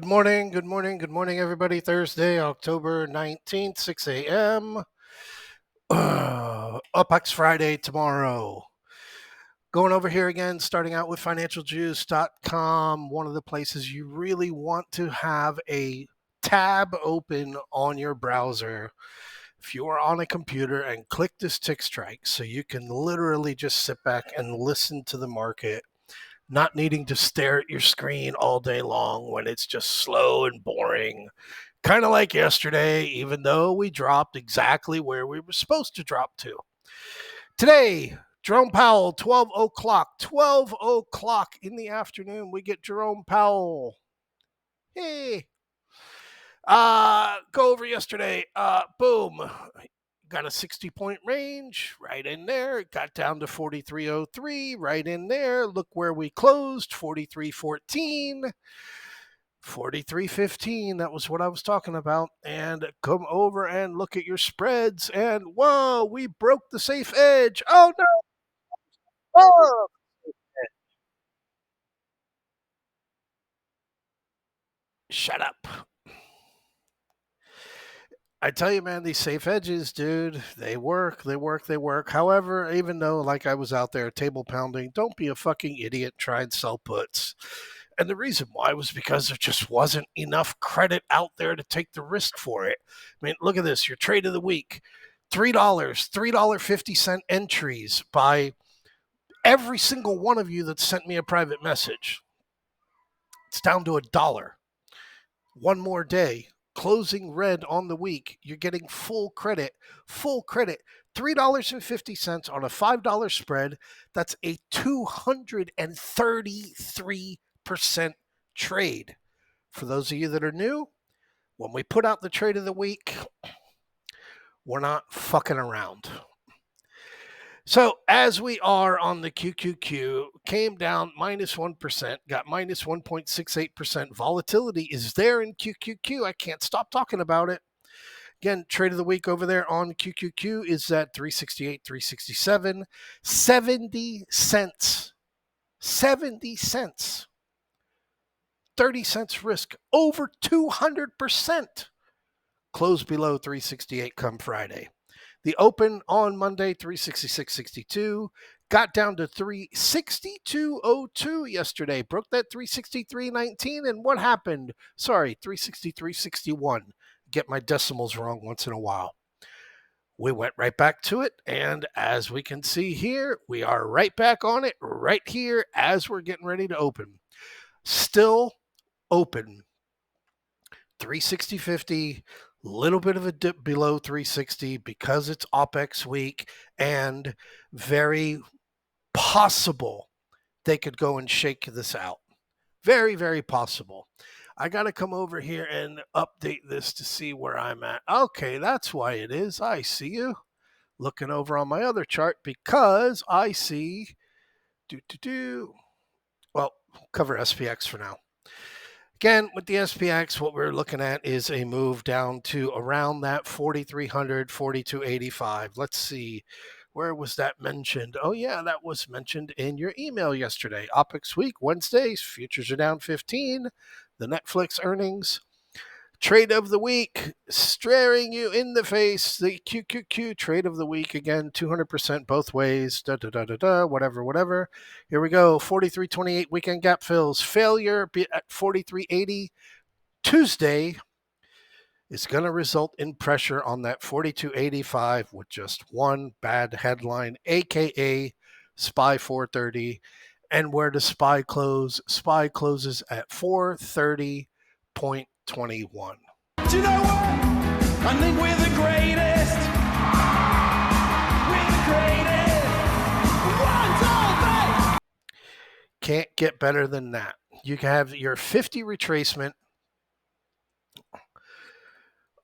Good morning, everybody. Thursday, October 19th, 6 a.m. UpX Friday tomorrow. Going over here again, starting out with financialjuice.com, one of the places you really want to have a tab open on your browser if you are on a computer and click this tick strike so you can literally just sit back and listen to the market, not needing to stare at your screen all day long when it's just slow and boring. Kind of like yesterday, even though we dropped exactly where we were supposed to drop to. Today, Jerome Powell, 12 o'clock. 12 o'clock in the afternoon, we get Jerome Powell. Hey. Go over yesterday. Boom. Got a 60-point range right in there. It got down to 43.03 right in there. Look where we closed, 43.14. 43.15, that was what I was talking about. And come over and look at your spreads. And whoa, we broke the safe edge. Oh no! Oh! Shut up. I tell you, man, these safe edges, dude, they work. However, even though, like I was out there table pounding, don't be a fucking idiot, try and sell puts. And the reason why was because there just wasn't enough credit out there to take the risk for it. I mean, look at this, your trade of the week, $3, $3.50 entries by every single one of you that sent me a private message. It's down to $1. One more day, closing red on the week, you're getting full credit, $3.50 on a $5 spread. That's a 233% trade. For those of you that are new, when we put out the trade of the week, we're not fucking around. So as we are on the QQQ, came down minus 1%, got minus 1.68%. Volatility is there in QQQ. I can't stop talking about it. Again, trade of the week over there on QQQ is at 368, 367, 70 cents. 70 cents. 30 cents risk, over 200%. Close below 368 come Friday. The open on Monday, 366.62, got down to 362.02 yesterday. Broke that 363.19, and what happened? Sorry, 363.61. Get my decimals wrong once in a while. We went right back to it, and as we can see here, we are right back on it right here as we're getting ready to open. Still open. 360.50. Little bit of a dip below 360 because it's OPEX week, and very possible they could go and shake this out. Very, very possible. I got to come over here and update this to see where I'm at. Okay, that's why it is. I see you. Looking over on my other chart because I see, well, cover SPX for now. Again, with the SPX, what we're looking at is a move down to around that 4,300, 4,285. Let's see, where was that mentioned? Oh, yeah, that was mentioned in your email yesterday. OPEX week, Wednesdays, futures are down 15. The Netflix earnings. Trade of the week, staring you in the face. The QQQ trade of the week, again, 200% both ways, whatever. Here we go, 43.28 weekend gap fills. Failure at 43.80. Tuesday is going to result in pressure on that 42.85 with just one bad headline, a.k.a. SPY 430. And where does SPY close? SPY closes at 430.21. Do you know what? I think we're the greatest. We're the greatest. 1, 2, 3. Can't get better than that. You can have your 50 retracement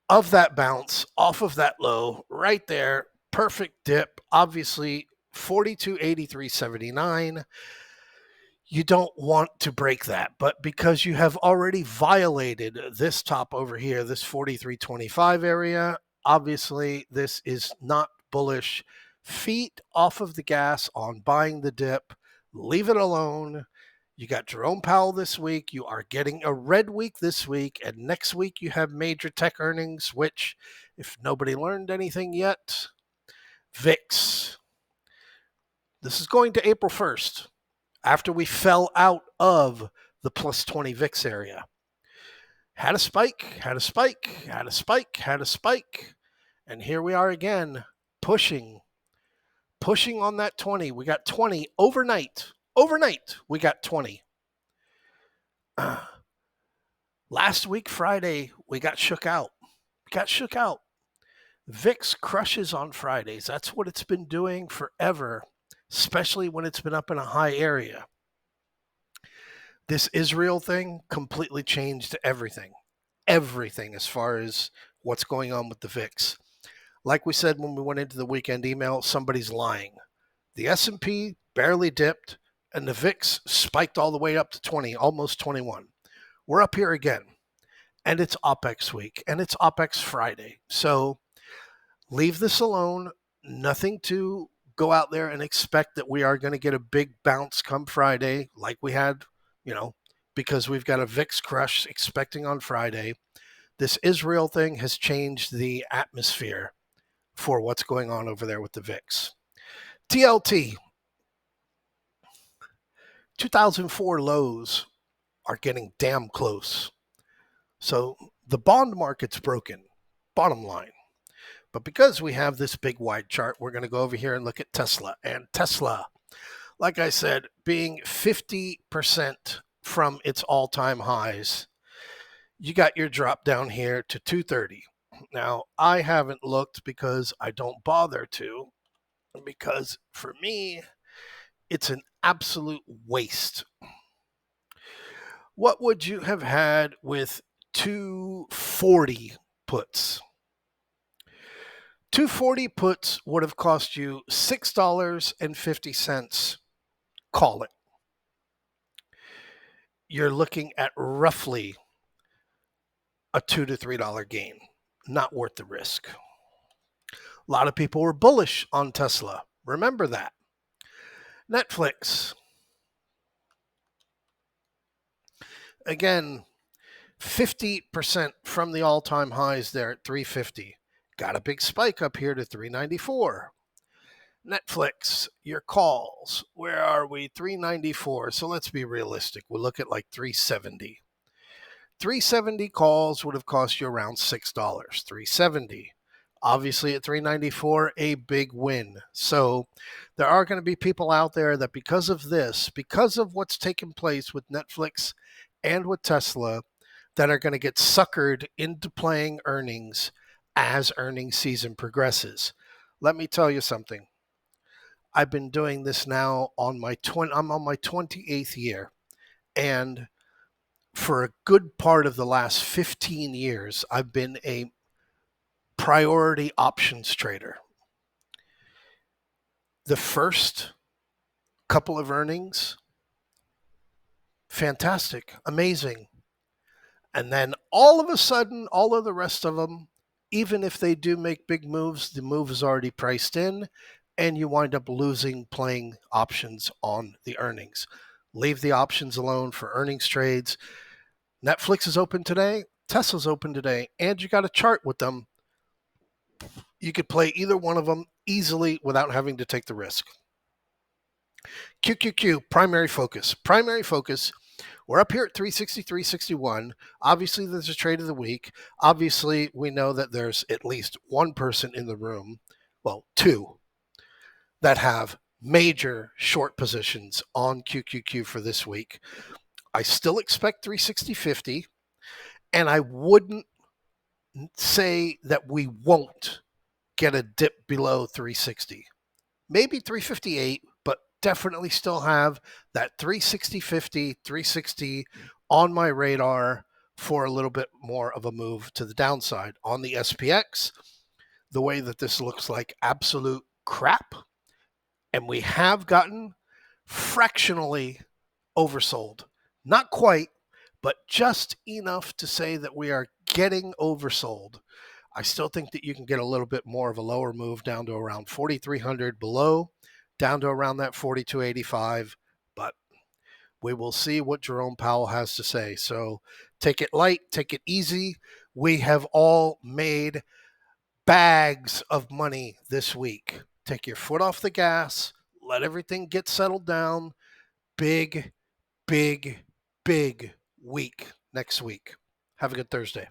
of that bounce off of that low right there. Perfect dip. Obviously, 42.83.79. You don't want to break that, but because you have already violated this top over here, this 43.25 area, obviously this is not bullish. Feet off of the gas on buying the dip. Leave it alone. You got Jerome Powell this week. You are getting a red week this week. And next week, you have major tech earnings, which, if nobody learned anything yet, VIX. This is going to April 1st, after we fell out of the plus 20 VIX area. Had a spike, had a spike, had a spike, had a spike. And here we are again, pushing on that 20. We got 20 overnight. Overnight, we got 20. Last week, Friday, we got shook out. VIX crushes on Fridays. That's what it's been doing forever, especially when it's been up in a high area. This Israel thing completely changed everything. Everything as far as what's going on with the VIX. Like we said when we went into the weekend email, somebody's lying. The S&P barely dipped, and the VIX spiked all the way up to 20, almost 21. We're up here again, and it's OPEX week, and it's OPEX Friday. So leave this alone. Nothing to go out there and expect that we are going to get a big bounce come Friday like we had, because we've got a VIX crush expecting on Friday. This Israel thing has changed the atmosphere for what's going on over there with the VIX. TLT, 2004 lows are getting damn close. So the bond market's broken, bottom line. But because we have this big wide chart, we're going to go over here and look at Tesla. And Tesla, like I said, being 50% from its all-time highs, you got your drop down here to 230. Now, I haven't looked because I don't bother to, because for me, it's an absolute waste. What would you have had with 240 puts? 240 puts would have cost you $6.50. Call it. You're looking at roughly a $2 to $3 gain. Not worth the risk. A lot of people were bullish on Tesla. Remember that. Netflix. Again, 50% from the all-time highs there at 350. Got a big spike up here to 394. Netflix, your calls. Where are we? 394. So let's be realistic. We'll look at like 370. 370 calls would have cost you around $6. 370. Obviously at 394, a big win. So there are going to be people out there that because of this, because of what's taken place with Netflix and with Tesla, that are going to get suckered into playing earnings as earnings season progresses. Let me tell you something. I've been doing this now I'm on my 28th year, and for a good part of the last 15 years, I've been a priority options trader. The first couple of earnings, fantastic, amazing. And then all of a sudden, all of the rest of them, even if they do make big moves, the move is already priced in, and you wind up losing playing options on the earnings. Leave the options alone for earnings trades. Netflix is open today. Tesla's open today. And you got a chart with them. You could play either one of them easily without having to take the risk. QQQ, primary focus. Primary focus. We're up here at 363.61. Obviously, there's a trade of the week. Obviously, we know that there's at least one person in the room, well, two, that have major short positions on QQQ for this week. I still expect 360.50, and I wouldn't say that we won't get a dip below 360. Maybe 358, but definitely still have that 360.50, 360 on my radar for a little bit more of a move to the downside. On the SPX, the way that this looks like absolute crap, and we have gotten fractionally oversold. Not quite, but just enough to say that we are getting oversold. I still think that you can get a little bit more of a lower move down to around 4,300 below, down to around that 4,285. But We will see what Jerome Powell has to say. So take it light, take it easy. We have all made bags of money this week. Take your foot off the gas, let everything get settled down. Big, big, big week next week. Have a good Thursday.